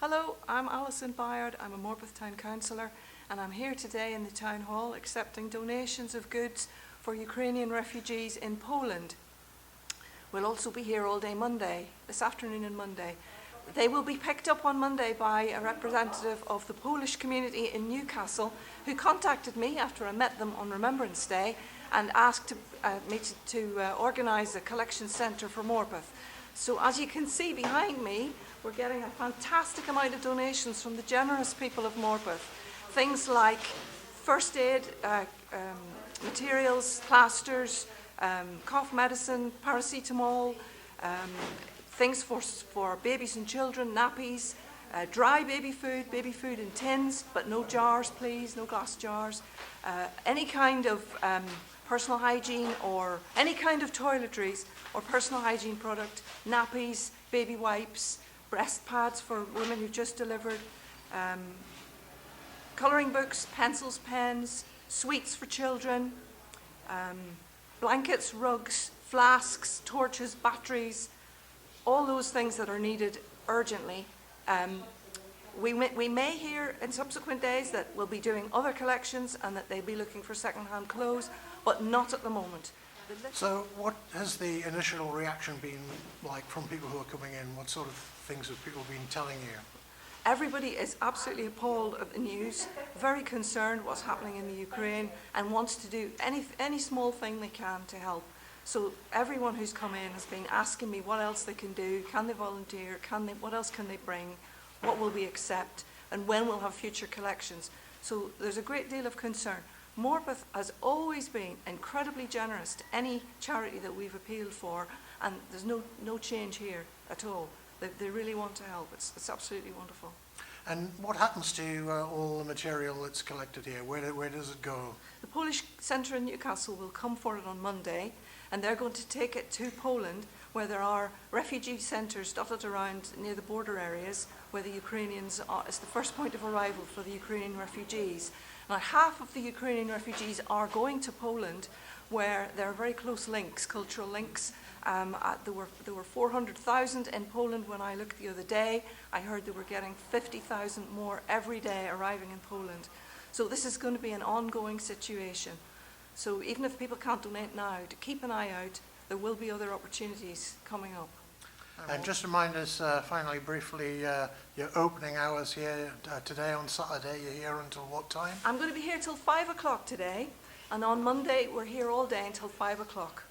Hello, I'm Alison Byard. I'm a Morpeth Town Councillor, and I'm here today in the Town Hall accepting donations of goods for Ukrainian refugees in Poland. We'll also be here all day Monday, this afternoon and Monday. They will be picked up on Monday by a representative of the Polish community in Newcastle who contacted me after I met them on Remembrance Day and asked me to organise a collection centre for Morpeth. So as you can see behind me, we're getting a fantastic amount of donations from the generous people of Morpeth. Things like first aid materials, plasters, cough medicine, paracetamol, things for babies and children, nappies, dry baby food in tins, but no jars please, no glass jars, any kind of personal hygiene or any kind of toiletries or personal hygiene product, nappies, baby wipes, breast pads for women who've just delivered, colouring books, pencils, pens, sweets for children, blankets, rugs, flasks, torches, batteries, all those things that are needed urgently. We may hear in subsequent days that we'll be doing other collections and that they'll be looking for second-hand clothes, but not at the moment. So what has the initial reaction been like from people who are coming in? What sort of things have people been telling you? Everybody is absolutely appalled at the news, very concerned what's happening in the Ukraine, and wants to do any small thing they can to help. So everyone who's come in has been asking me what else they can do, can they volunteer, what else can they bring, what will we accept, and when we'll have future collections. So there's a great deal of concern. Morpeth has always been incredibly generous to any charity that we've appealed for, and there's no change here at all. They really want to help. It's absolutely wonderful. And what happens to all the material that's collected here? Where does it go? The Polish Centre in Newcastle will come for it on Monday, and they're going to take it to Poland, where there are refugee centres dotted around near the border areas where the Ukrainians are. It's the first point of arrival for the Ukrainian refugees. Now, half of the Ukrainian refugees are going to Poland, where there are very close links, cultural links. There were 400,000 in Poland when I looked the other day. I heard they were getting 50,000 more every day arriving in Poland. So this is going to be an ongoing situation. So even if people can't donate now, to keep an eye out, there will be other opportunities coming up. And just remind us finally briefly your opening hours here today on Saturday. You're here until what time? I'm going to be here till 5 o'clock today, and on Monday we're here all day until 5 o'clock.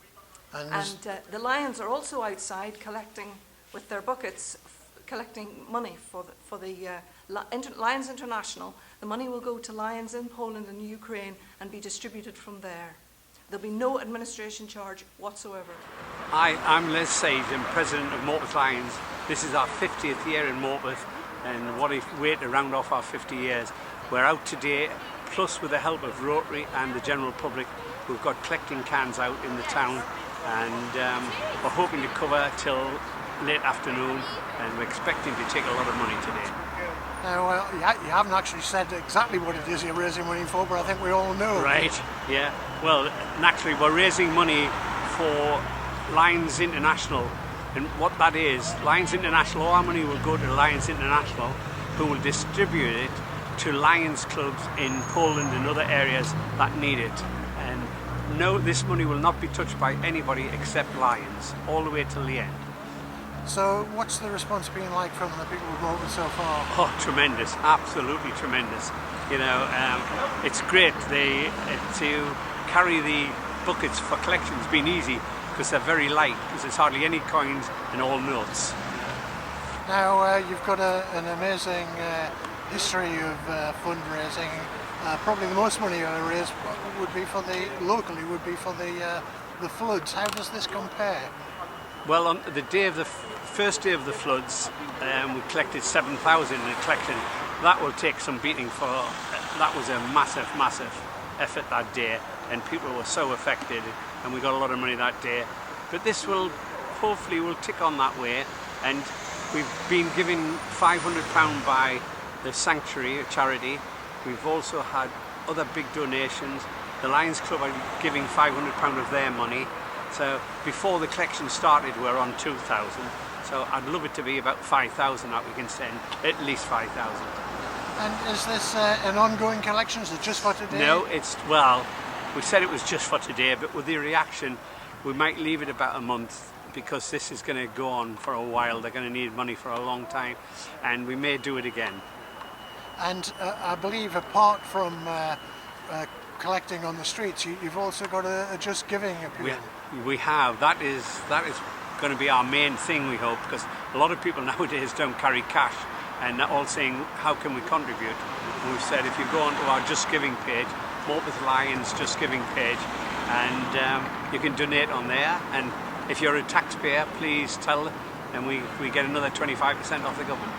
And the Lions are also outside collecting with their buckets, collecting money for the Lions International. The money will go to Lions in Poland and Ukraine and be distributed from there. There'll be no administration charge whatsoever. Hi, I'm Les Sage, I'm President of Morpeth Lions. This is our 50th year in Morpeth, and what a way to round off our 50 years. We're out today, plus with the help of Rotary and the general public, we've got collecting cans out in the town, and we're hoping to cover till late afternoon, and we're expecting to take a lot of money today. Now, you haven't actually said exactly what it is you're raising money for, but I think we all know. Right, yeah. Well, naturally, we're raising money for Lions International, and what that is, Lions International, all our money will go to Lions International, who will distribute it to Lions clubs in Poland and other areas that need it. And no, this money will not be touched by anybody except Lions, all the way till the end. So what's the response been like from the people who've voted so far? Oh, tremendous, absolutely tremendous. You know, it's great. To carry the buckets for collection has been easy because they're very light, because there's hardly any coins and all notes. Now, you've got an amazing history of fundraising. Probably the most money you ever raised would be for the floods. How does this compare? Well, on the day of the first day of the floods, we collected 7,000 in a collection. That will take some beating for. That was a massive, massive effort that day, and people were so affected, and we got a lot of money that day. But this will hopefully tick on that way, and we've been given £500 by the Sanctuary, a charity. We've also had other big donations. The Lions Club are giving £500 of their money. So before the collection started, we're on 2,000, So I'd love it to be about 5,000 that we can send, at least 5,000. And is this an ongoing collection? Is it just for today? No, well, we said it was just for today, but with the reaction, we might leave it about a month because this is going to go on for a while. They're going to need money for a long time, and we may do it again. And I believe apart from collecting on the streets, you've also got a Just Giving appeal. We have. That is going to be our main thing, we hope, because a lot of people nowadays don't carry cash, and they're all saying, how can we contribute? And we've said if you go onto our Just Giving page, Morpeth Lions Just Giving page, and you can donate on there, and if you're a taxpayer, please tell them, and we get another 25% off the government.